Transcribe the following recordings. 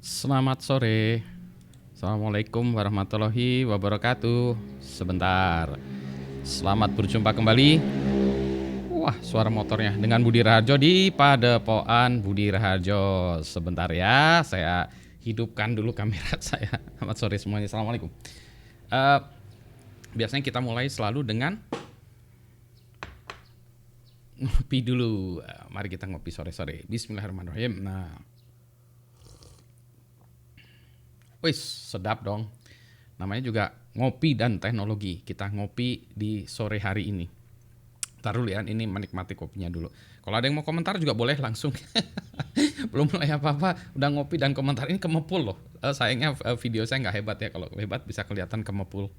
Selamat sore. Assalamualaikum warahmatullahi wabarakatuh. Sebentar. Selamat berjumpa kembali. Wah, suara motornya dengan Budi Raharjo di Padepokan Budi Raharjo. Sebentar ya, saya hidupkan dulu kamera saya. Selamat sore semuanya. Assalamualaikum. Eh, Biasanya kita mulai selalu dengan ngopi dulu. Mari kita ngopi sore-sore. Bismillahirrahmanirrahim. Nah, wis sedap dong. Namanya juga ngopi dan teknologi. Kita ngopi di sore hari ini. Ntar dulu ya, ini menikmati kopinya dulu. Kalau ada yang mau komentar juga boleh langsung. Belum mulai apa-apa, udah ngopi dan komentar. Ini kemepul loh. Sayangnya video saya nggak hebat ya. Kalau hebat bisa kelihatan kemepul.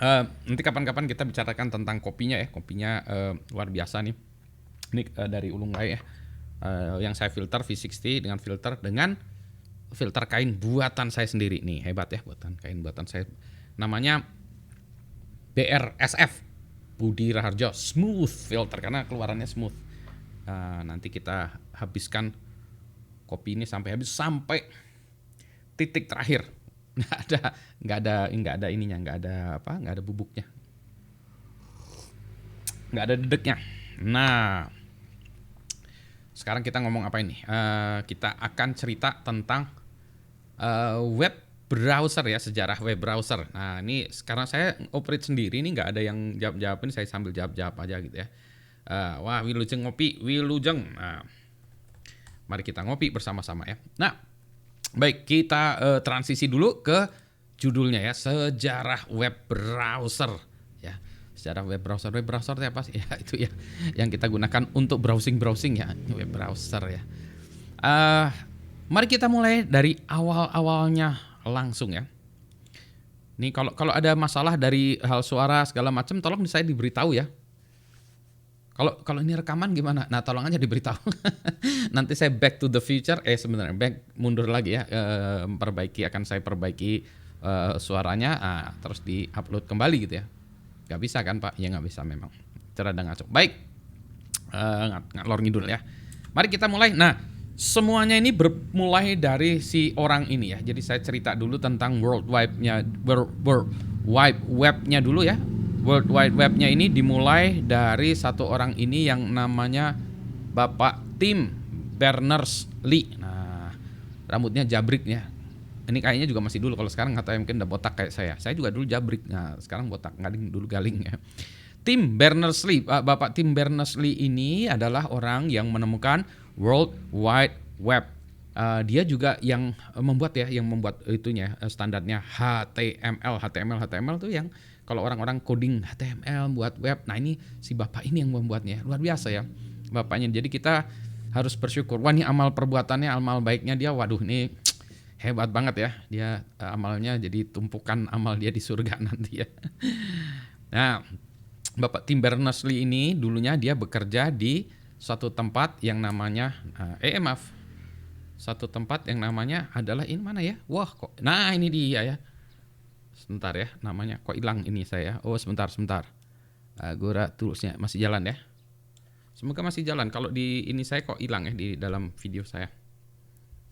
Nanti kapan-kapan kita bicarakan tentang kopinya ya. Kopinya luar biasa nih. Ini dari Ulung Lai ya. Yang saya filter V60 dengan filter kain buatan saya sendiri nih, hebat ya, kain buatan saya, namanya BRSF Budi Raharjo Smooth Filter karena keluarannya smooth. Nanti kita habiskan kopi ini sampai habis, sampai titik terakhir. nggak ada ininya, nggak ada bubuknya, nggak ada dedeknya. Nah, sekarang kita ngomong apa ini? Kita akan cerita tentang web browser ya, sejarah web browser. Nah, ini sekarang saya operate sendiri, ini nggak ada yang jawab-jawabin, saya sambil jawab-jawab aja gitu ya. Wah, Wilujeng ngopi, Wilujeng. Nah, mari kita ngopi bersama-sama ya. Nah, baik, kita transisi dulu ke judulnya ya, sejarah web browser ya. Sejarah web browser. Web browser itu apa sih? Ya itu ya yang kita gunakan untuk browsing ya, web browser ya. Mari kita mulai dari awal-awalnya langsung ya. Nih kalau ada masalah dari hal suara segala macam, tolong saya diberitahu ya. Kalau ini rekaman gimana? Nah, tolong aja diberitahu. Nanti saya back to the future, sebenarnya mundur lagi ya, akan saya perbaiki suaranya, terus di-upload kembali gitu ya. Gak bisa kan Pak? Ya gak bisa memang. Cerada ngaco. Baik, ngalor ngidul ya. Mari kita mulai. Nah, semuanya ini bermulai dari si orang ini ya. Jadi saya cerita dulu tentang World Wide Web-nya dulu ya. World Wide Web-nya ini dimulai dari satu orang ini yang namanya Bapak Tim Berners-Lee. Nah, rambutnya jabrik ya. Ini kayaknya juga masih dulu, kalau sekarang nggak tahu, mungkin udah botak kayak saya. Saya juga dulu jabrik, nah sekarang botak, galing dulu galing ya. Tim Berners-Lee, Bapak Tim Berners-Lee ini adalah orang yang menemukan World Wide Web. Dia juga yang membuat itunya, standarnya HTML. HTML tuh yang kalau orang-orang coding HTML buat web. Nah, ini si bapak ini yang membuatnya. Luar biasa ya bapaknya. Jadi kita harus bersyukur. Wah, ini amal perbuatannya, amal baiknya dia, waduh ini hebat banget ya. Dia amalnya jadi tumpukan amal dia di surga nanti ya. Nah, Bapak Tim Berners-Lee ini dulunya dia bekerja di suatu tempat yang namanya satu tempat yang namanya adalah ini mana ya? Wah, kok. Nah, ini dia ya. Sebentar ya, namanya kok hilang ini saya. Oh, sebentar. Gora toolsnya masih jalan ya. Semoga masih jalan. Kalau di ini saya kok hilang ya di dalam video saya.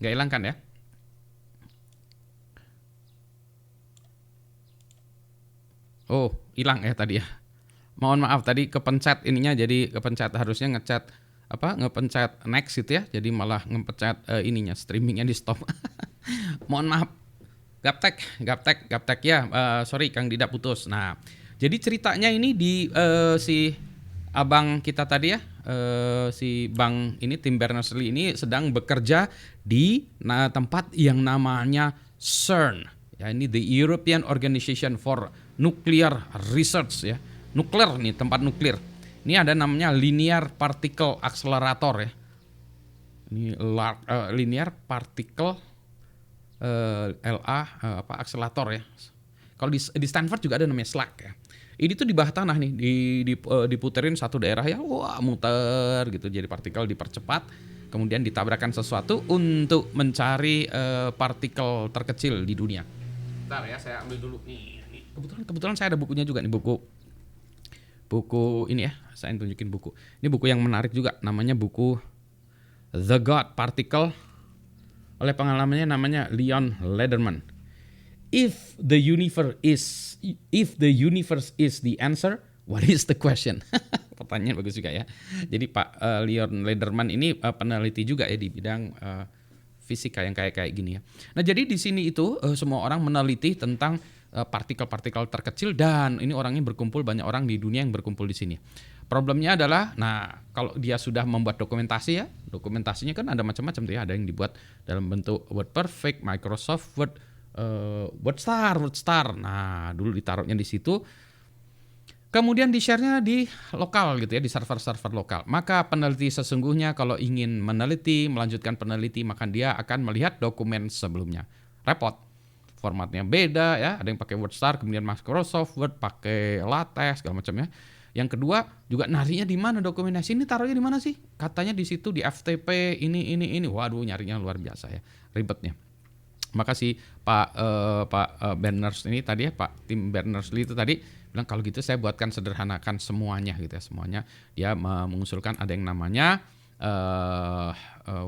Nggak hilang kan ya? Oh, hilang ya tadi ya. Mohon maaf tadi kepencet ininya, jadi kepencet, harusnya ngepencet next gitu ya. Jadi malah ngepencet ininya, streamingnya di stop. Mohon maaf. Gaptek ya. Sorry Kang Dida putus. Nah, jadi ceritanya ini di si abang kita tadi ya, si Bang ini Tim Berners-Lee ini sedang bekerja di tempat yang namanya CERN. Ya, ini the European Organization for Nuclear Research ya. Nuklir nih, tempat nuklir. Ini ada namanya Linear Particle Accelerator ya. Ini Linear Particle akselerator ya. Kalau di Stanford juga ada namanya SLAC ya. Ini tuh di bawah tanah nih, diputerin satu daerah ya, wah muter gitu, jadi partikel dipercepat, kemudian ditabrakkan sesuatu untuk mencari partikel terkecil di dunia. Bentar ya, saya ambil dulu nih. Kebetulan saya ada bukunya juga nih, buku ini ya, saya tunjukin buku. Ini buku yang menarik juga, namanya buku The God Particle oleh pengalamannya namanya Leon Lederman. If the universe is the answer, what is the question? Pertanyaan bagus juga ya. Jadi Pak Leon Lederman ini peneliti juga ya di bidang fisika yang kayak gini ya. Nah, jadi di sini itu semua orang meneliti tentang partikel-partikel terkecil, dan ini orangnya berkumpul, banyak orang di dunia yang berkumpul di sini. Problemnya adalah, nah kalau dia sudah membuat dokumentasi ya, dokumentasinya kan ada macam-macam tuh ya, ada yang dibuat dalam bentuk WordPerfect, Microsoft Word, WordStar. Nah, dulu ditaruhnya di situ. Kemudian di-share-nya di lokal gitu ya, di server-server lokal. Maka peneliti sesungguhnya kalau ingin meneliti, melanjutkan peneliti, maka dia akan melihat dokumen sebelumnya. Repot. Formatnya beda ya, ada yang pakai WordStar, kemudian Microsoft Word, pakai LaTeX, segala macamnya. Yang kedua, juga narinya di mana dokumentasi ini, taruhnya di mana sih? Katanya di situ di FTP ini. Waduh, nyarinya luar biasa ya, ribetnya. Maka si Pak Berners ini tadi ya, Pak Tim Berners-Lee itu tadi bilang kalau gitu saya buatkan sederhanakan semuanya gitu ya, semuanya. Dia mengusulkan ada yang namanya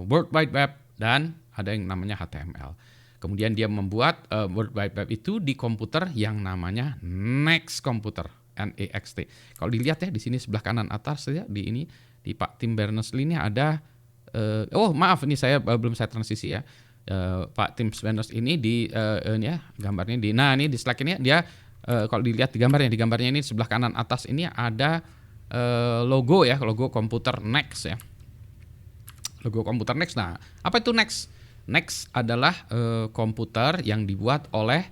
World Wide Web dan ada yang namanya HTML. Kemudian dia membuat World Wide Web itu di komputer yang namanya Next Computer, NEXT. Kalau dilihat ya di sini sebelah kanan atas ya, di Pak Tim Berners-Lee ini ada maaf ini saya belum saya transisi ya. Pak Tim Berners ini ini ya gambarnya ini di slide ini dia kalau dilihat di gambarnya ini sebelah kanan atas ini ada logo ya, logo komputer Next ya. Logo komputer Next. Nah, apa itu Next? Next adalah komputer yang dibuat oleh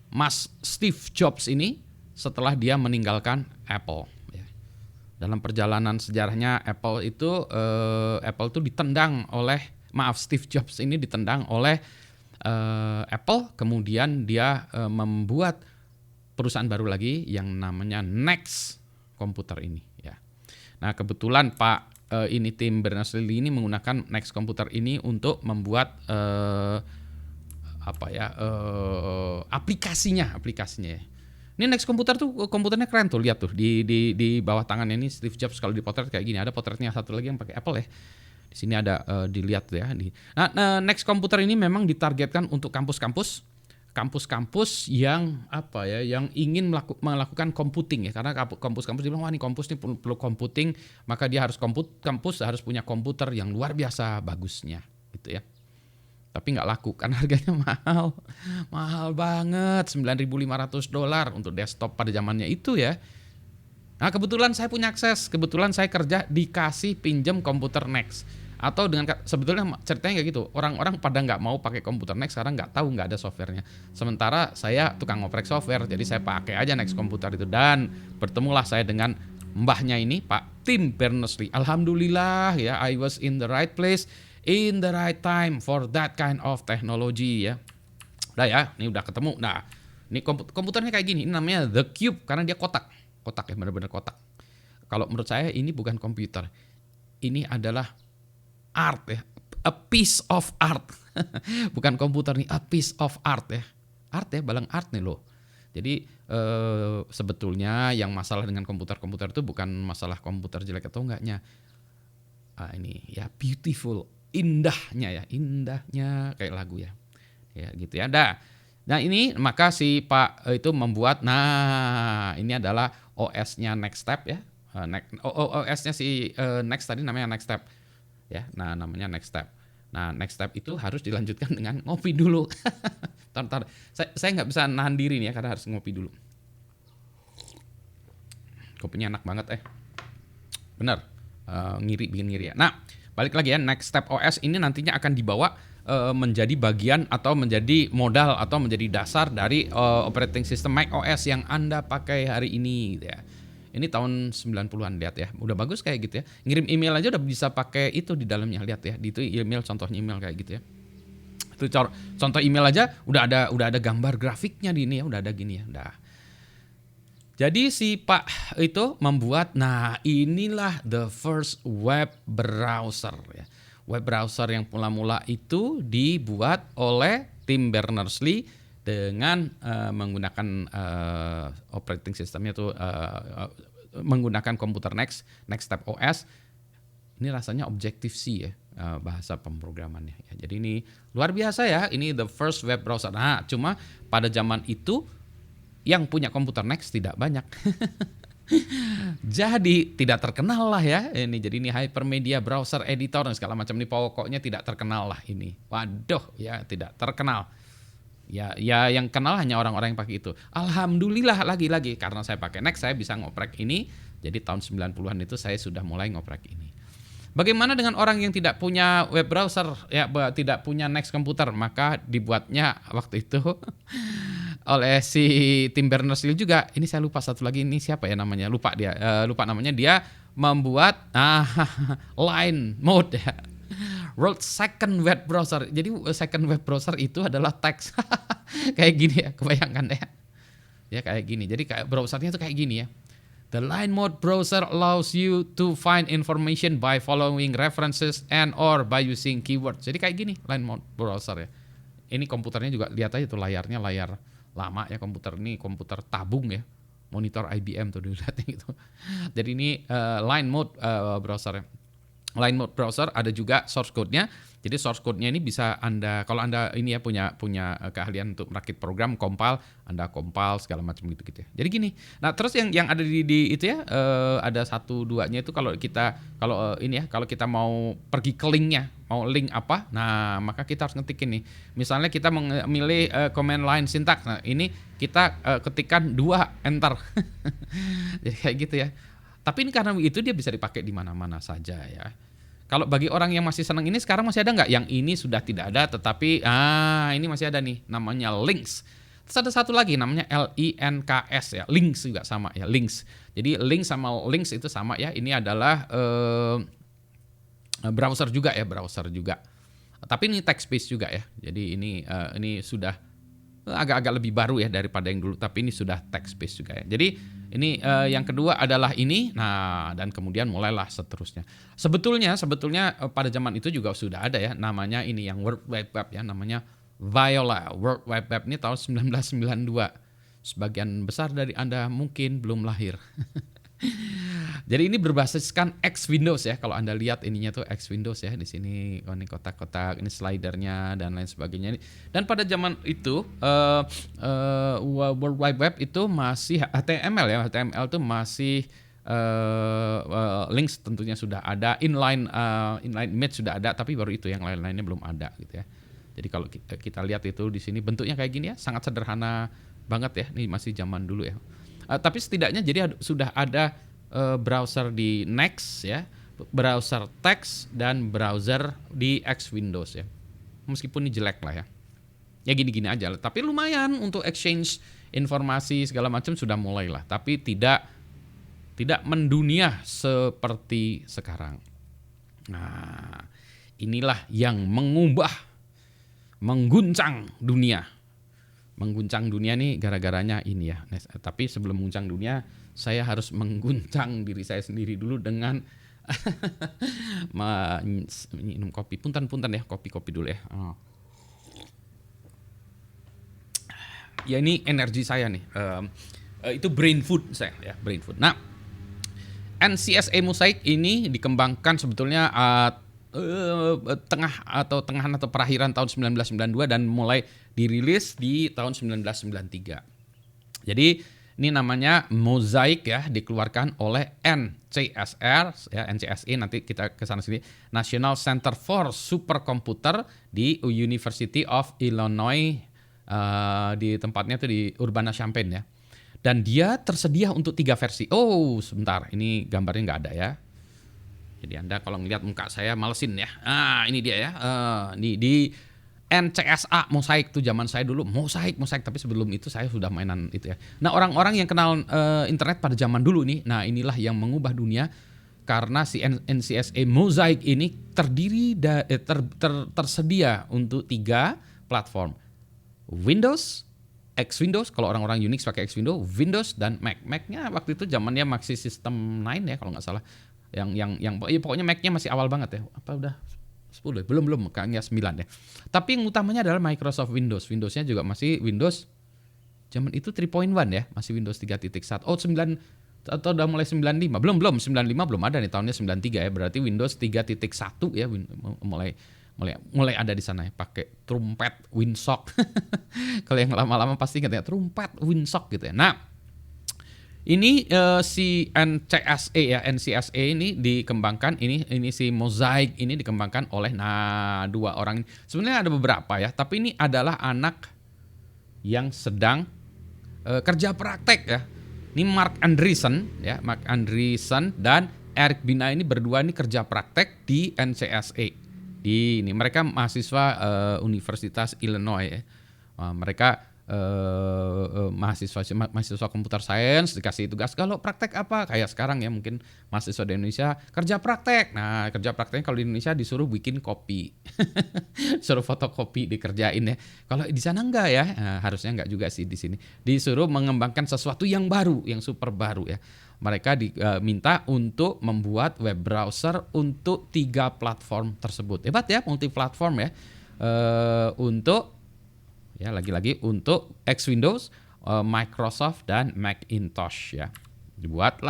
Mas Steve Jobs ini setelah dia meninggalkan Apple. Dalam perjalanan sejarahnya Apple itu ditendang oleh Steve Jobs ini ditendang oleh Apple, kemudian dia membuat perusahaan baru lagi yang namanya Next komputer ini ya. Nah, kebetulan Pak Tim Berners-Lee ini menggunakan Next komputer ini untuk membuat aplikasinya ya. Ini Next komputer tuh komputernya keren tuh, lihat tuh di bawah tangannya ini Steve Jobs kalau dipotret kayak gini. Ada potretnya satu lagi yang pakai Apple ya. Di sini ada dilihat ya. Nah, Next komputer ini memang ditargetkan untuk kampus-kampus yang yang ingin melakukan computing ya. Karena kampus-kampus dibilang wah ini kampus ini perlu computing, maka dia harus kampus harus punya komputer yang luar biasa bagusnya gitu ya. Tapi nggak laku karena harganya mahal banget, $9.500 untuk desktop pada zamannya itu ya. Nah, kebetulan saya punya akses, kebetulan saya kerja dikasih pinjam komputer Next. Atau sebetulnya ceritanya kayak gitu, orang-orang pada nggak mau pakai komputer Next karena nggak tahu, nggak ada softwarenya. Sementara saya tukang ngoprek software, jadi saya pakai aja Next komputer itu, dan bertemulah saya dengan mbahnya ini Pak Tim Berners-Lee. Alhamdulillah ya, I was in the right place in the right time for that kind of technology ya. Udah ya, ini udah ketemu. Nah, ini komputernya kayak gini, ini namanya The Cube karena dia kotak ya, benar-benar kotak. Kalau menurut saya ini bukan komputer, ini adalah art ya, a piece of art. Bukan komputer nih, a piece of art ya. Art ya, balang art nih loh. Jadi sebetulnya yang masalah dengan komputer-komputer itu bukan masalah komputer jelek atau enggaknya. Ini ya beautiful, indahnya kayak lagu ya. Ya gitu ya. Nah ini maka si Pak itu membuat, nah ini adalah OS-nya Next Step ya. OS-nya si Next tadi namanya Next Step. Ya, nah namanya Next Step. Nah, Next Step itu harus dilanjutkan dengan ngopi dulu. Tar. Saya nggak bisa nahan diri nih ya karena harus ngopi dulu. Kopinya enak banget Bener. Bikin ngiri ya. Nah, balik lagi ya, Next Step OS ini nantinya akan dibawa menjadi bagian atau menjadi modal atau menjadi dasar dari operating system macOS yang Anda pakai hari ini gitu ya. Ini tahun 90-an, lihat ya. Udah bagus kayak gitu ya. Ngirim email aja udah bisa pakai itu di dalamnya, lihat ya. Di itu email, contohnya email kayak gitu ya. Itu contoh email aja udah ada gambar grafiknya di ini ya, udah ada gini ya, udah. Jadi si Pak itu membuat, nah inilah the first web browser ya. Web browser yang mula-mula itu dibuat oleh Tim Berners-Lee dengan menggunakan operating systemnya tuh menggunakan komputer Next Step OS. Ini rasanya Objective-C ya. bahasa pemrogramannya. Ya, jadi ini luar biasa ya, ini the first web browser. Nah, cuma pada zaman itu yang punya komputer Next tidak banyak. Jadi tidak terkenal lah ya ini. Jadi ini hypermedia browser editor dan segala macam ini pokoknya tidak terkenal lah ini. Waduh ya, tidak terkenal. Ya yang kenal hanya orang-orang yang pakai itu. Alhamdulillah lagi-lagi karena saya pakai Next saya bisa ngoprek ini. Jadi tahun 90-an itu saya sudah mulai ngoprek ini. Bagaimana dengan orang yang tidak punya web browser, ya tidak punya Next komputer, maka dibuatnya waktu itu oleh si Tim Berners-Lee juga. Ini saya lupa satu lagi, ini siapa ya namanya? Lupa namanya. Dia membuat Line Mode ya. World Second Web Browser. Jadi second web browser itu adalah teks. Kayak gini ya, kebayangkan ya. Ya kayak gini. Jadi kayak browsernya tuh kayak gini ya. The Line Mode browser allows you to find information by following references and or by using keywords. Jadi kayak gini Line Mode browser ya. Ini komputernya juga lihat aja tuh layarnya layar lama ya, komputer ini komputer tabung ya. Monitor IBM tuh dilihatnya gitu. Jadi ini Line Mode browser ya. Line Mode browser ada juga source code-nya. Jadi source code-nya ini bisa Anda, kalau Anda ini ya punya keahlian untuk merakit program, compile, Anda compile segala macam gitu-gitu ya. Jadi gini. Nah, terus yang ada di itu ya, ada 1-2-nya itu kalau kita mau pergi ke linknya, mau link apa? Nah, maka kita harus ngetikin nih. Misalnya kita memilih command line syntax. Nah, ini kita ketikkan 2 enter. Jadi kayak gitu ya. Tapi ini karena itu dia bisa dipakai di mana-mana saja ya. Kalau bagi orang yang masih senang ini sekarang masih ada nggak? Yang ini sudah tidak ada, tetapi ini masih ada nih, namanya links. Terus ada satu lagi namanya LINKS ya, links juga sama ya, links. Jadi links sama links itu sama ya. Ini adalah browser juga ya, browser juga. Tapi ini text based juga ya. Jadi ini sudah agak-agak lebih baru ya daripada yang dulu, tapi ini sudah text based juga ya. Jadi ini yang kedua adalah ini, nah dan kemudian mulailah seterusnya. Sebetulnya pada zaman itu juga sudah ada ya, namanya ini yang World Wide Web ya, namanya Viola. World Wide Web ini tahun 1992. Sebagian besar dari Anda mungkin belum lahir. Jadi ini berbasiskan X Windows ya. Kalau Anda lihat ininya tuh X Windows ya di sini. Oh, ini kotak-kotak, ini slidernya dan lain sebagainya. Dan pada zaman itu World Wide Web itu masih HTML ya. HTML itu masih links tentunya sudah ada, inline image sudah ada, tapi baru itu yang lain-lainnya belum ada gitu ya. Jadi kalau kita lihat itu di sini bentuknya kayak gini ya, sangat sederhana banget ya. Ini masih zaman dulu ya. Tapi setidaknya jadi sudah ada browser di Next ya, browser teks dan browser di X Windows ya. Meskipun ini jelek lah ya. Ya gini-gini aja, tapi lumayan untuk exchange informasi segala macam sudah mulai lah, tapi tidak mendunia seperti sekarang. Nah, inilah yang mengguncang dunia. Mengguncang dunia nih gara-garanya ini ya. Tapi sebelum mengguncang dunia, saya harus mengguncang diri saya sendiri dulu dengan minum kopi. Punten ya, kopi dulu ya. Ya ini energi saya nih. Itu brain food saya ya, brain food. Nah, NCSA Mosaic ini dikembangkan sebetulnya tengahan atau perakhiran tahun 1992 dan mulai dirilis di tahun 1993. Jadi ini namanya Mosaic ya, dikeluarkan oleh NCSR ya, NCSE nanti kita ke sana sini, National Center for Supercomputer di University of Illinois, di tempatnya itu di Urbana-Champaign ya. Dan dia tersedia untuk 3 versi. Oh, sebentar, ini gambarnya nggak ada ya. Jadi Anda kalau ngelihat muka saya malesin ya. Ini dia ya. Di NCSA Mosaic tuh zaman saya dulu Mosaic, tapi sebelum itu saya sudah mainan itu ya. Nah, orang-orang yang kenal internet pada zaman dulu nih, nah inilah yang mengubah dunia karena si NCSA Mosaic ini tersedia untuk 3 platform. Windows, X Windows, kalau orang-orang Unix pakai X Windows, Windows dan Mac. Mac-nya waktu itu zamannya masih sistem 9 ya kalau nggak salah. Yang pokoknya Mac-nya masih awal banget ya. Apa udah 10 belum kayaknya 9 ya. Tapi yang utamanya adalah Microsoft Windows. Windows-nya juga masih Windows zaman itu 3.1 ya, masih Windows 3.1. Oh, atau udah mulai 95? Belum 95 belum ada nih, tahunnya 93 ya. Berarti Windows 3.1 ya mulai ada di sana ya, pakai trumpet Windsock. Kalau yang lama-lama pasti ingat ya, trumpet Windsock gitu ya. Nah, ini si NCSA ini dikembangkan, ini si Mosaic ini dikembangkan oleh dua orang. Sebenarnya ada beberapa ya, tapi ini adalah anak yang sedang kerja praktek ya. Ini Mark Andreessen dan Eric Bina ini berdua ini kerja praktek di NCSA. Ini mereka mahasiswa Universitas Illinois ya. Mereka mahasiswa computer science, dikasih tugas kalau praktek apa, kayak sekarang ya mungkin mahasiswa di Indonesia kerja praktek. Nah, kerja prakteknya kalau di Indonesia disuruh bikin kopi. Suruh fotokopi dikerjain ya. Kalau di sana enggak ya, harusnya enggak juga sih di sini. Disuruh mengembangkan sesuatu yang baru, yang super baru ya. Mereka diminta untuk membuat web browser untuk 3 platform tersebut. Hebat ya, multi platform ya. Untuk ya lagi-lagi untuk X Windows, Microsoft dan Macintosh ya. Dibuat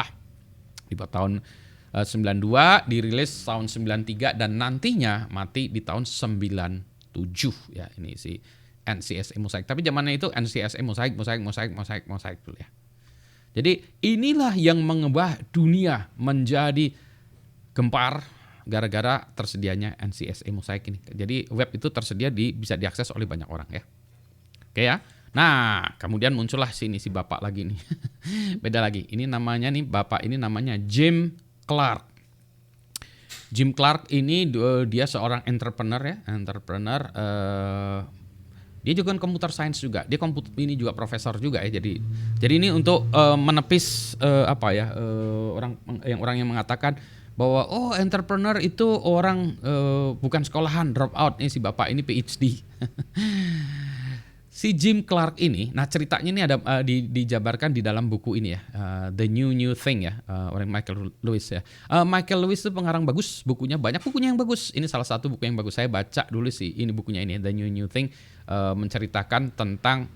tahun 92, dirilis tahun 93 dan nantinya mati di tahun 97 ya. Ini si NCSA Mosaic. Tapi zamannya itu NCSA Mosaic dulu ya. Jadi inilah yang mengubah dunia menjadi gempar gara-gara tersedianya NCSA Mosaic ini. Jadi web itu tersedia bisa diakses oleh banyak orang ya. Oke ya. Nah, kemudian muncullah si bapak lagi nih. Beda lagi. Ini namanya nih, bapak ini namanya Jim Clark. Jim Clark ini dia seorang entrepreneur ya, dia juga computer science juga. Dia ini juga profesor juga ya. Jadi ini untuk menepis orang yang mengatakan bahwa entrepreneur itu orang bukan sekolahan, drop out. Ini si bapak ini PhD. Si Jim Clark ini, nah ceritanya ini ada dijabarkan di dalam buku ini ya, The New Thing ya, oleh Michael Lewis ya. Michael Lewis itu pengarang bagus, bukunya banyak, bukunya yang bagus. Ini salah satu buku yang bagus, saya baca dulu sih ini bukunya ini, The New Thing, menceritakan tentang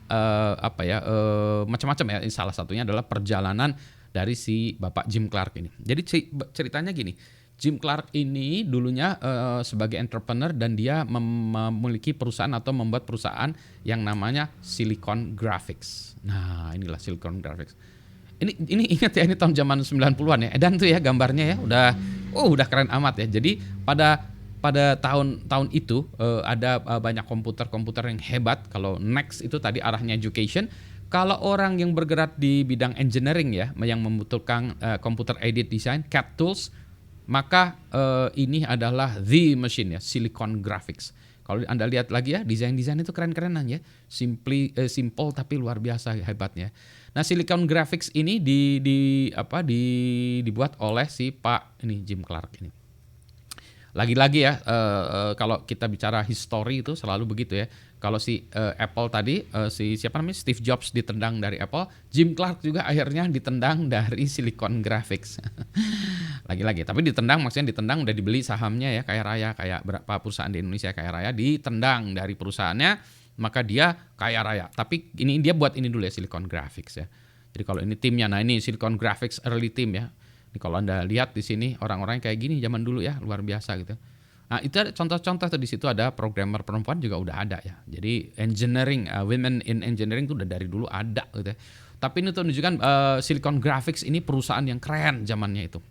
macam-macam ya. Ini salah satunya adalah perjalanan dari si Bapak Jim Clark ini. Jadi ceritanya gini. Jim Clark ini dulunya sebagai entrepreneur dan dia memiliki perusahaan atau membuat perusahaan yang namanya Silicon Graphics. Nah, inilah Silicon Graphics. Ini ingat ya, ini tahun zaman 90-an ya. Dan tuh ya gambarnya ya udah keren amat ya. Jadi pada tahun itu ada banyak komputer yang hebat. Kalau Next itu tadi arahnya education. Kalau orang yang bergerak di bidang engineering ya, yang membutuhkan computer aided design, CAD tools, maka ini adalah the machine ya, Silicon Graphics. Kalau Anda lihat lagi ya, desain itu keren-kerenan ya, simple tapi luar biasa hebatnya. Nah, Silicon Graphics ini dibuat oleh si Pak ini Jim Clark ini. Lagi-lagi ya, kalau kita bicara history itu selalu begitu ya. Kalau si Apple tadi, Steve Jobs ditendang dari Apple, Jim Clark juga akhirnya ditendang dari Silicon Graphics. Lagi-lagi, tapi maksudnya ditendang udah dibeli sahamnya ya, kaya raya, kayak berapa perusahaan di Indonesia kaya raya, ditendang dari perusahaannya, maka dia kaya raya. Tapi ini dia buat ini dulu ya, Silicon Graphics ya. Jadi kalau ini timnya, nah ini Silicon Graphics early team ya. Ini kalau Anda lihat di sini orang-orang kayak gini zaman dulu ya, luar biasa gitu. Nah, itu ada contoh-contoh tuh, di situ ada programmer perempuan juga udah ada ya. Jadi engineering, women in engineering itu udah dari dulu ada gitu ya. Tapi ini tuh menunjukkan Silicon Graphics ini perusahaan yang keren zamannya itu.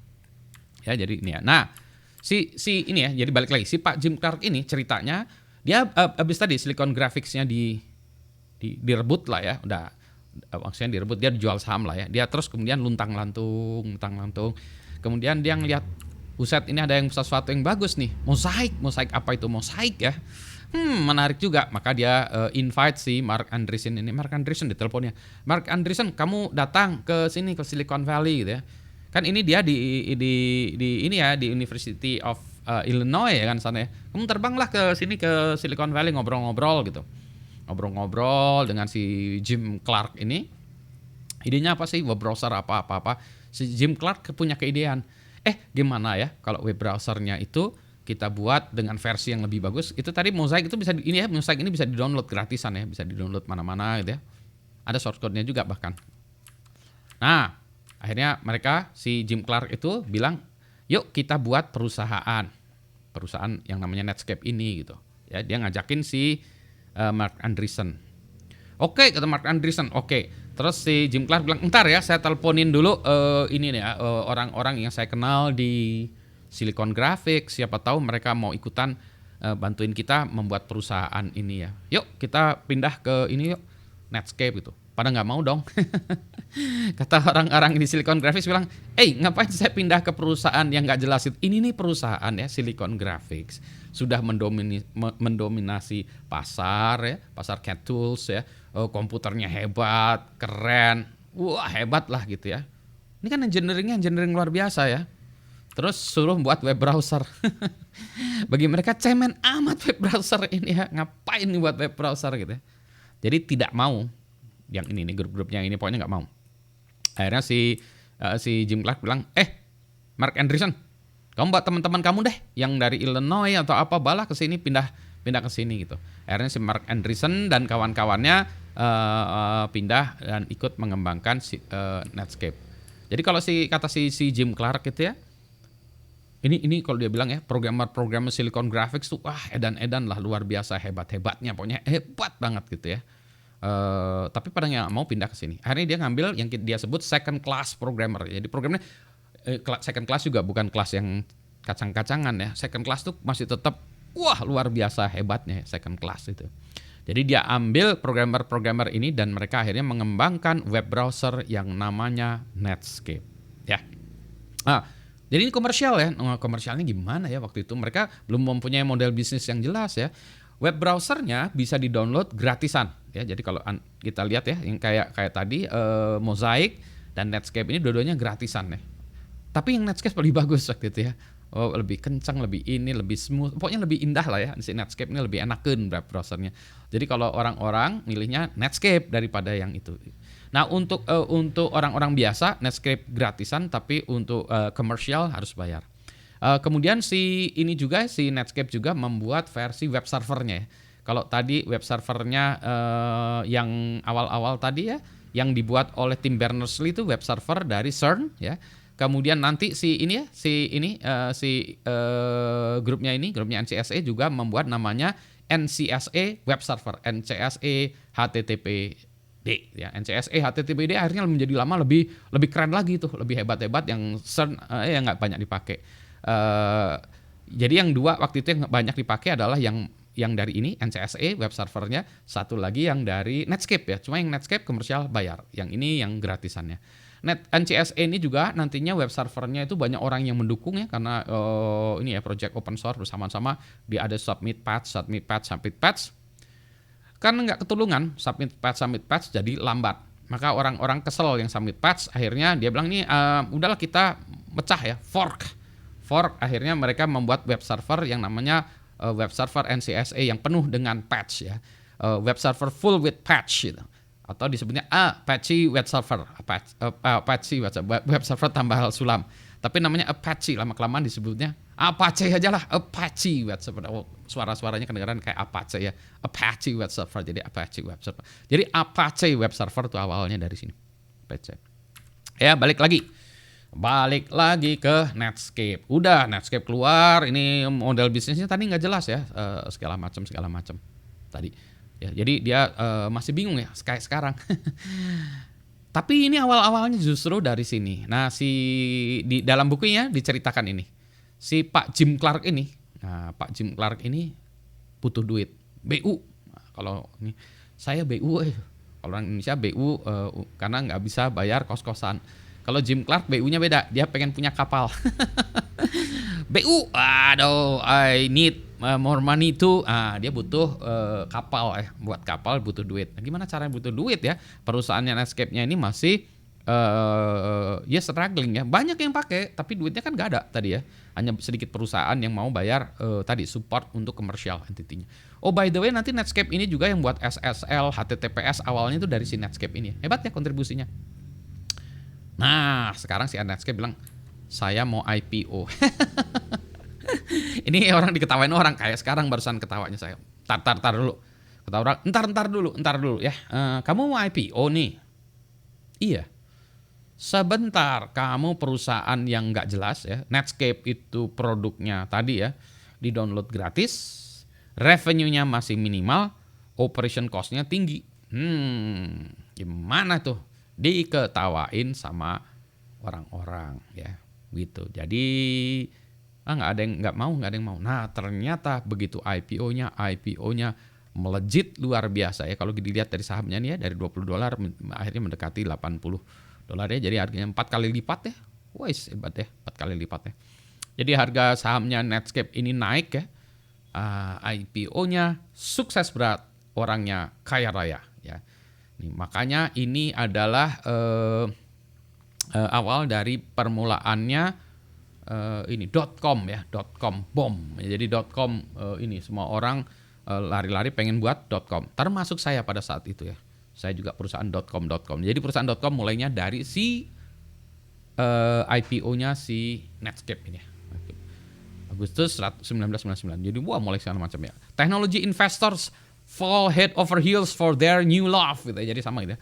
Ya, jadi ini ya. Nah, si ini ya, jadi balik lagi si Pak Jim Clark ini ceritanya dia habis tadi Silicon Graphics-nya direbut lah ya, udah maksudnya direbut, dia dijual saham lah ya. Dia terus kemudian luntang-lantung. Kemudian dia ngelihat, buset, ini ada sesuatu yang bagus nih. Mosaic apa itu Mosaic ya? Menarik juga. Maka dia invite si Mark Andreessen ini. Mark Andreessen diteleponnya. Mark Andreessen, kamu datang ke sini, ke Silicon Valley gitu ya. Kan ini dia di University of Illinois ya kan sana ya. Kamu terbanglah ke sini, ke Silicon Valley, ngobrol-ngobrol gitu. Ngobrol-ngobrol dengan si Jim Clark ini. Idenya apa sih? Web browser apa. Si Jim Clark punya keidean. Gimana ya kalau web browsernya itu kita buat dengan versi yang lebih bagus. Itu tadi Mosaic itu bisa Mosaic ini bisa di-download gratisan ya, bisa di-download mana-mana gitu ya. Ada source code-nya juga bahkan. Nah, Akhirnya mereka, si Jim Clark itu bilang, yuk kita buat perusahaan yang namanya Netscape ini gitu. Ya, dia ngajakin si Mark Andreessen. Oke, kata Mark Andreessen, oke. Terus si Jim Clark bilang, ntar ya saya teleponin dulu ini nih ya, orang-orang yang saya kenal di Silicon Graphics, siapa tahu mereka mau ikutan bantuin kita membuat perusahaan ini ya. Yuk kita pindah ke ini yuk, Netscape gitu. Pada nggak mau dong. Kata orang-orang di Silicon Graphics bilang, ngapain saya pindah ke perusahaan yang nggak jelas itu? Ini nih perusahaan ya, Silicon Graphics sudah mendominasi pasar ya, pasar CAD tools ya, komputernya hebat, keren, wah hebat lah gitu ya. Ini kan engineering luar biasa ya. Terus suruh buat web browser. Bagi mereka cemen amat web browser ini ya, ngapain nih buat web browser gitu ya. Jadi tidak mau yang ini nih, grup-grupnya ini pokoknya nggak mau. Akhirnya si Jim Clark bilang, Mark Andreessen, kamu buat teman-teman kamu deh yang dari Illinois atau apa balah ke sini, pindah ke sini gitu. Akhirnya si Mark Andreessen dan kawan-kawannya pindah dan ikut mengembangkan Netscape. Jadi kalau kata si Jim Clark gitu ya, ini kalau dia bilang ya, programmer Silicon Graphics tuh edan-edan lah, luar biasa hebat-hebatnya, pokoknya hebat banget gitu ya. Tapi pada nggak mau pindah ke sini. Akhirnya dia ngambil yang dia sebut second class programmer. Jadi programnya second class juga bukan kelas yang kacang-kacangan ya. Second class tuh masih tetap luar biasa hebatnya second class itu. Jadi dia ambil programmer ini dan mereka akhirnya mengembangkan web browser yang namanya Netscape. Ya. Jadi ini komersial ya. Komersialnya gimana ya waktu itu? Mereka belum mempunyai model bisnis yang jelas ya. Web browsernya bisa di-download gratisan ya. Jadi kalau kita lihat ya, yang kayak tadi Mosaic dan Netscape ini dua-duanya gratisan ya. Tapi yang Netscape lebih bagus waktu itu ya. Lebih kencang, lebih smooth, pokoknya lebih indah lah ya. Si Netscape ini lebih enakeun web browsernya. Jadi kalau orang-orang milihnya Netscape daripada yang itu. Nah untuk orang-orang biasa Netscape gratisan, tapi untuk komersial harus bayar. Kemudian si Netscape juga membuat versi web servernya ya. Kalau tadi web servernya yang awal-awal tadi ya, yang dibuat oleh Tim Berners-Lee itu web server dari CERN ya. Kemudian nanti grupnya NCSA juga membuat namanya NCSA web server, NCSA HTTPD ya. NCSA HTTPD akhirnya menjadi lebih keren lagi tuh, lebih hebat-hebat yang CERN yang nggak banyak dipakai. Jadi yang dua waktu itu yang banyak dipakai adalah yang dari ini NCSA web servernya, satu lagi yang dari Netscape ya. Cuma yang Netscape komersial bayar, yang ini yang gratisannya. NCSA ini juga nantinya web servernya itu banyak orang yang mendukung ya, karena ini ya project open source bersama-sama. Dia ada submit patch. Karena nggak ketulungan submit patch jadi lambat. Maka orang-orang kesel yang submit patch, akhirnya dia bilang nih udahlah kita pecah ya, fork. Akhirnya mereka membuat web server yang namanya web server NCSA yang penuh dengan patch ya. Web server full with patch gitu. Atau disebutnya Apache web server, Apache web server tambah sulam. Tapi namanya Apache, lama-kelamaan disebutnya Apache aja lah, Apache web server. Suara-suaranya kedengaran kayak Apache ya, Apache web server, jadi Apache web server. Jadi Apache web server itu awalnya dari sini. Apache. Ya balik lagi ke Netscape. Udah Netscape keluar, ini model bisnisnya tadi nggak jelas ya, segala macam tadi. Ya, jadi dia masih bingung ya kayak sekarang. Tapi ini awal-awalnya justru dari sini. Nah di dalam bukunya diceritakan ini. Si Pak Jim Clark ini, Pak Jim Clark ini butuh duit, BU. Nah, kalau ini saya BU, kalau orang Indonesia BU karena nggak bisa bayar kos-kosan. Kalau Jim Clark BU-nya beda, dia pengen punya kapal. BU, aduh, I need more money too. Dia butuh kapal buat kapal butuh duit. Nah, gimana caranya butuh duit ya? Perusahaannya Netscape-nya ini masih struggling ya. Banyak yang pakai, tapi duitnya kan nggak ada tadi ya. Hanya sedikit perusahaan yang mau bayar tadi support untuk commercial entity-nya. Oh by the way, nanti Netscape ini juga yang buat SSL, HTTPS awalnya itu dari si Netscape ini. Hebat ya kontribusinya. Nah, sekarang si Netscape bilang, saya mau IPO. Ini orang diketawain orang kayak sekarang barusan ketawanya saya. Tar dulu. Kata orang, entar dulu ya. Kamu mau IPO nih? Iya. Sebentar, kamu perusahaan yang nggak jelas ya. Netscape itu produknya tadi ya, di-download gratis, revenue-nya masih minimal, operation cost-nya tinggi. Gimana tuh? Diketawain sama orang-orang ya, gitu. Jadi nggak ada yang nggak ada yang mau. Nah ternyata begitu IPO-nya melejit luar biasa ya. Kalau dilihat dari sahamnya nih ya, dari $20 akhirnya mendekati $80 ya. Jadi harganya 4 kali lipat ya. Wah hebat ya, 4 kali lipat ya. Jadi harga sahamnya Netscape ini naik ya. IPO-nya sukses berat, orangnya kaya raya ya. Makanya ini adalah awal dari permulaannya ini .com ya, .com bom. Jadi .com ini semua orang lari-lari pengen buat .com. Termasuk saya pada saat itu ya. Saya juga perusahaan .com. Jadi perusahaan .com mulainya dari si IPO-nya si Netscape ini. Agustus 1999. Jadi mulai segala macam ya. Technology investors fall head over heels for their new love gitu. Jadi sama gitu ya.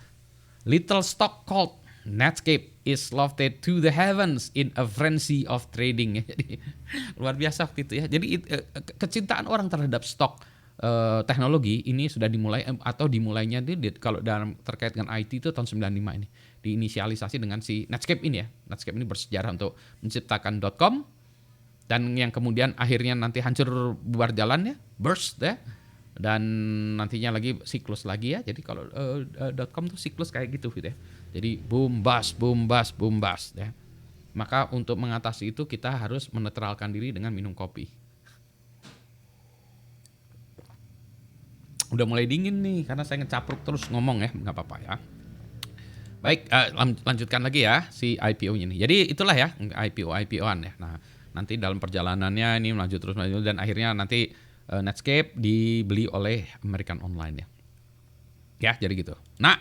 Little stock called Netscape is lofted to the heavens in a frenzy of trading. Jadi luar biasa waktu itu ya. Jadi kecintaan orang terhadap stok teknologi ini sudah dimulai atau dimulainya kalau dalam terkait dengan IT itu tahun 95 ini. Diinisialisasi dengan si Netscape ini ya. Netscape ini bersejarah untuk menciptakan .com dan yang kemudian akhirnya nanti hancur bubar jalan ya, burst ya. Dan nantinya lagi siklus lagi ya. Jadi kalau .com tuh siklus kayak gitu ya. Jadi boom bust ya. Maka untuk mengatasi itu kita harus menetralkan diri dengan minum kopi. Udah mulai dingin nih karena saya ngecapruk terus ngomong ya, nggak apa-apa ya. Baik, lanjutkan lagi ya si IPO-nya nih. Jadi itulah ya IPO-an ya. Nah, nanti dalam perjalanannya ini melaju terus dan akhirnya nanti Netscape dibeli oleh American Online ya. Ya, jadi gitu. Nah,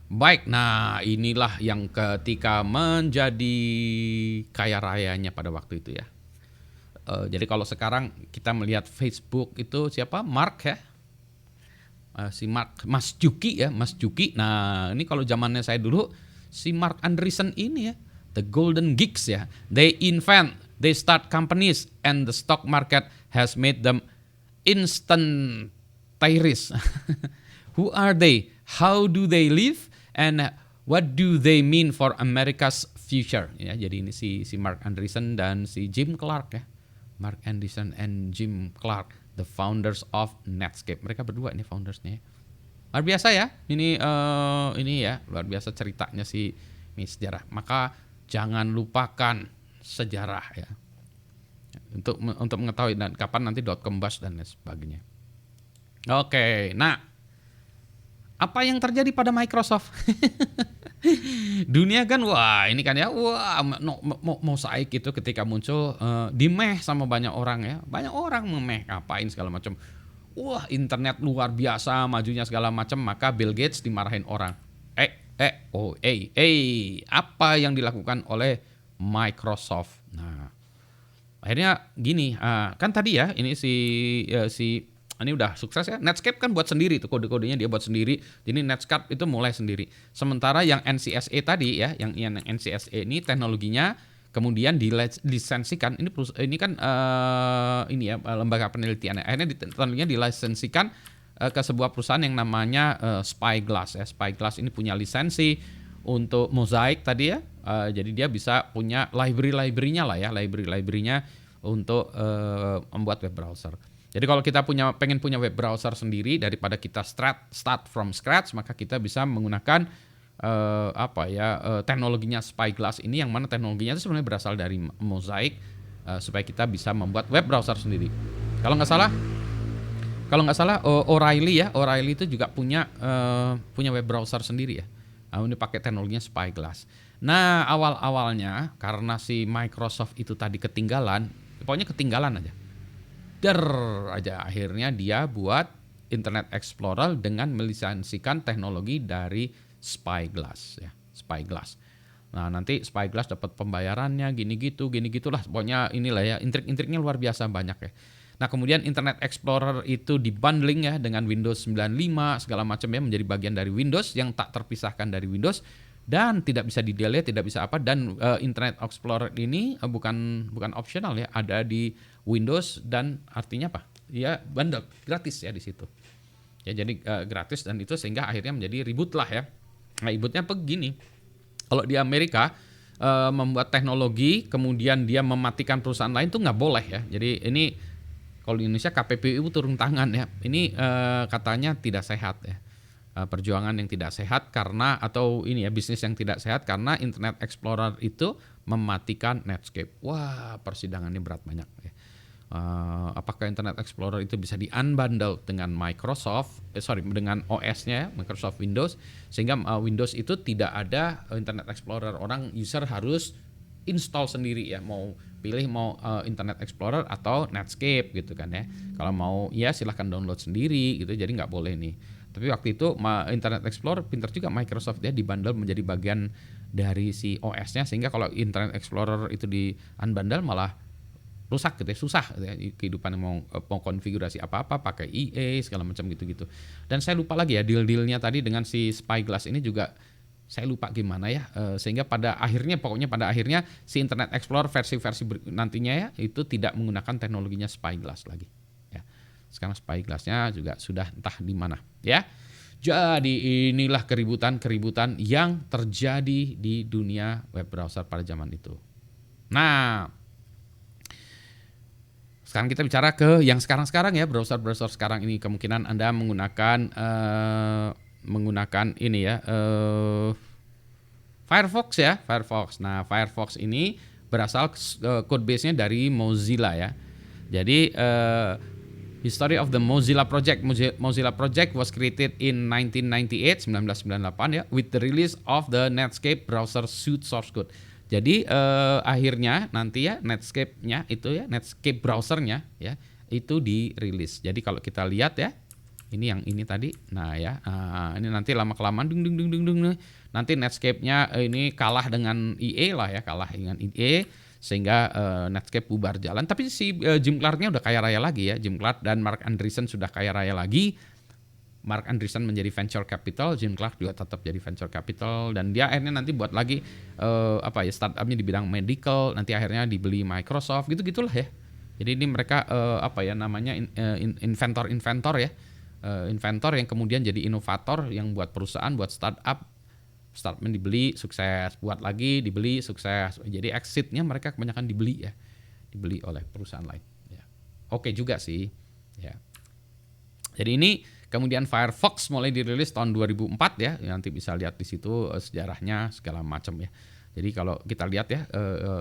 baik. Nah, inilah yang ketika menjadi kaya rayanya pada waktu itu ya. Jadi kalau sekarang kita melihat Facebook itu siapa? Mark ya. Si Mark, Mas Juki ya, Mas Juki. Nah, ini kalau zamannya saya dulu si Mark Andreessen ini ya, the golden geeks ya. They start companies and the stock market has made them instant tyrants. Who are they? How do they live? And what do they mean for America's future? Ya, jadi ini si Mark Andreessen dan si Jim Clark ya. Mark Andreessen and Jim Clark, the founders of Netscape. Mereka berdua ini foundersnya. Luar biasa ya. Ini ya, luar biasa ceritanya si ini sejarah. Maka jangan lupakan sejarah ya. Untuk mengetahui dan kapan nanti .com bust dan lain sebagainya. Oke, nah apa yang terjadi pada Microsoft? Dunia kan ini kan ya mosaik itu ketika muncul dimeh sama banyak orang ya. Banyak orang memeh ngapain segala macam. Wah, internet luar biasa majunya segala macam, maka Bill Gates dimarahin orang. Apa yang dilakukan oleh Microsoft? Nah, akhirnya gini, kan tadi ya ini ini udah sukses ya. Netscape kan buat sendiri tuh, kode-kodenya dia buat sendiri. Jadi Netscape itu mulai sendiri. Sementara yang NCSA tadi ya, yang NCSA ini teknologinya kemudian dilisensikan. Ini kan ini ya lembaga penelitian. Akhirnya teknologinya dilisensikan ke sebuah perusahaan yang namanya Spyglass ya. Spyglass ini punya lisensi untuk Mosaic tadi ya. Jadi dia bisa punya library-nya lah ya, library-nya untuk membuat web browser. Jadi kalau kita pengen punya web browser sendiri daripada kita start from scratch, maka kita bisa menggunakan teknologinya Spyglass ini, yang mana teknologinya itu sebenarnya berasal dari Mosaic, supaya kita bisa membuat web browser sendiri. Kalau nggak salah O'Reilly itu juga punya web browser sendiri ya. Ini pakai teknologinya Spyglass. Nah, awalnya karena si Microsoft itu tadi ketinggalan aja. Akhirnya dia buat Internet Explorer dengan melisensikan teknologi dari Spyglass ya, Spyglass. Nah, nanti Spyglass dapat pembayarannya gini-gitulah. Pokoknya inilah ya, intrik-intriknya luar biasa banyak ya. Nah, kemudian Internet Explorer itu dibundling ya dengan Windows 95 segala macam ya, menjadi bagian dari Windows yang tak terpisahkan dari Windows. dan tidak bisa di-delete, tidak bisa apa, dan Internet Explorer ini bukan optional ya, ada di Windows dan artinya apa? Ya bundle gratis ya di situ. Ya jadi gratis dan itu sehingga akhirnya menjadi ribut lah ya. Nah ributnya begini, kalau di Amerika membuat teknologi kemudian dia mematikan perusahaan lain tuh nggak boleh ya. Jadi ini kalau di Indonesia KPPU turun tangan ya. Ini katanya tidak sehat ya. Perjuangan yang tidak sehat karena atau ini ya bisnis yang tidak sehat karena Internet Explorer itu mematikan Netscape. Wah persidangannya berat banyak ya. Apakah Internet Explorer itu bisa di-unbundle dengan dengan OS-nya Microsoft Windows sehingga Windows itu tidak ada Internet Explorer, orang user harus install sendiri ya, mau pilih mau Internet Explorer atau Netscape gitu kan ya. Kalau mau ya silahkan download sendiri gitu, jadi nggak boleh nih. Tapi waktu itu Internet Explorer pintar juga Microsoft ya, dibundle menjadi bagian dari si OS-nya sehingga kalau Internet Explorer itu di unbundle malah rusak gitu ya, susah gitu ya, kehidupan mau konfigurasi apa-apa pakai EA segala macam gitu-gitu. Dan saya lupa lagi ya deal-dealnya tadi dengan si Spyglass ini juga saya lupa gimana ya, sehingga pada akhirnya si Internet Explorer versi-versi nantinya ya itu tidak menggunakan teknologinya Spyglass lagi ya. Sekarang Spyglass-nya juga sudah entah di mana ya. Jadi inilah keributan yang terjadi di dunia web browser pada zaman itu. Nah, sekarang kita bicara ke yang sekarang ya, browser sekarang ini kemungkinan Anda menggunakan ini ya, Firefox ya, Firefox. Nah, Firefox ini berasal code base-nya dari Mozilla ya. Jadi History of the Mozilla Project. Mozilla Project was created in 1998 ya, with the release of the Netscape browser suite source code. Jadi akhirnya nanti ya Netscape-nya itu ya, Netscape browsernya ya itu dirilis. Jadi kalau kita lihat ya, ini yang ini tadi. Nah ya, ini nanti lama-kelamaan nanti Netscape-nya ini kalah dengan EA lah ya, kalah dengan EA sehingga Netscape bubar jalan. Tapi si Jim Clark-nya udah kaya raya lagi ya. Jim Clark dan Mark Andreessen sudah kaya raya lagi. Mark Andreessen menjadi venture capital, Jim Clark juga tetap jadi venture capital, dan dia akhirnya nanti buat lagi startupnya di bidang medical, nanti akhirnya dibeli Microsoft gitu-gitulah ya. Jadi ini mereka inventor ya, inventor yang kemudian jadi inovator yang buat perusahaan, buat startupnya dibeli sukses, buat lagi dibeli sukses. Jadi exitnya mereka kebanyakan dibeli oleh perusahaan lain. Ya. Oke juga sih. Ya. Jadi ini kemudian Firefox mulai dirilis tahun 2004 ya, nanti bisa lihat di situ sejarahnya segala macam ya. Jadi kalau kita lihat ya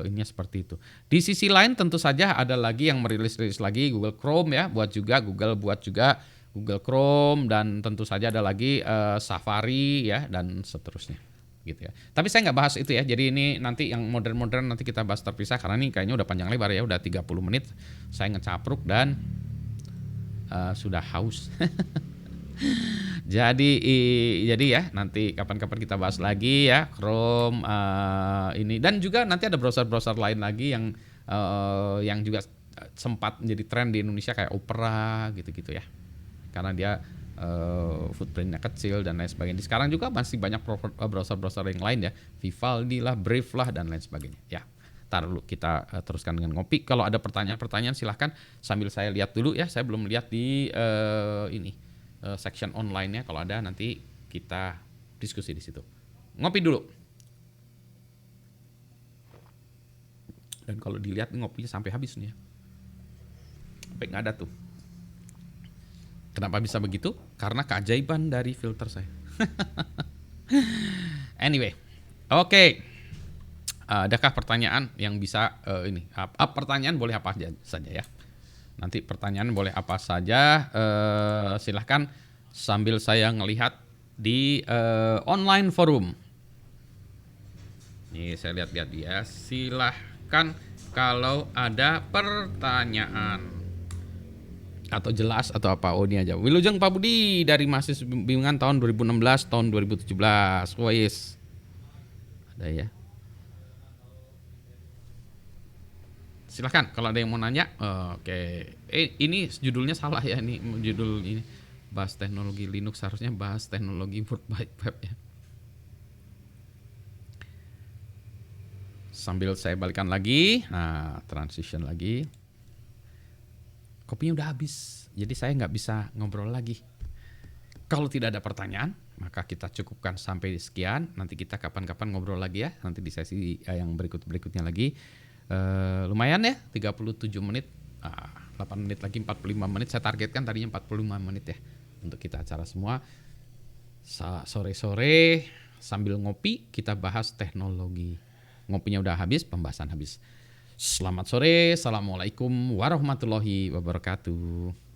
ininya seperti itu. Di sisi lain tentu saja ada lagi yang merilis lagi Google Chrome ya, Google buat juga Google Chrome, dan tentu saja ada lagi Safari ya dan seterusnya gitu ya. Tapi saya nggak bahas itu ya. Jadi ini nanti yang modern nanti kita bahas terpisah karena ini kayaknya udah panjang lebar ya, udah 30 menit saya ngecapruk dan sudah haus. Jadi ya nanti kapan-kapan kita bahas lagi ya Chrome ini, dan juga nanti ada browser lain lagi yang juga sempat menjadi tren di Indonesia kayak Opera gitu-gitu ya, karena dia footprintnya kecil dan lain sebagainya. Sekarang juga masih banyak browser yang lain ya, Vivaldi lah, Brave lah dan lain sebagainya ya. Ntar dulu kita teruskan dengan ngopi. Kalau ada pertanyaan silahkan sambil saya lihat dulu ya, saya belum lihat di section online-nya. Kalau ada nanti kita diskusi di situ. Ngopi dulu. Dan kalau dilihat ngopinya sampai habis nih ya. Sampai nggak ada tuh. Kenapa bisa begitu? Karena keajaiban dari filter saya. Anyway, oke. Adakah pertanyaan yang bisa ini? Pertanyaan boleh apa saja ya. Nanti pertanyaan boleh apa saja, silahkan sambil saya ngelihat di online forum. Nih saya lihat ya, silahkan kalau ada pertanyaan atau jelas atau apa. Oh ini aja. Wilujeng Pak Budi dari mahasiswa bimbingan tahun 2016 tahun 2017. Wais. Ada ya. Silahkan kalau ada yang mau nanya. Oke. Ini judulnya salah ya, ini judul ini bahas teknologi Linux, harusnya bahas teknologi World Wide Web ya. Sambil saya balikan lagi. Nah, transition lagi. Kopinya udah habis, jadi saya nggak bisa ngobrol lagi. Kalau tidak ada pertanyaan, maka kita cukupkan sampai sekian. Nanti kita kapan-kapan ngobrol lagi ya. Nanti di sesi yang berikutnya lagi. Lumayan ya, 37 menit. 8 menit lagi, 45 menit. Saya targetkan tadinya 45 menit ya. Untuk kita acara semua. Sore-sore sambil ngopi, kita bahas teknologi. Ngopinya udah habis, pembahasan habis. Selamat sore, assalamualaikum warahmatullahi wabarakatuh.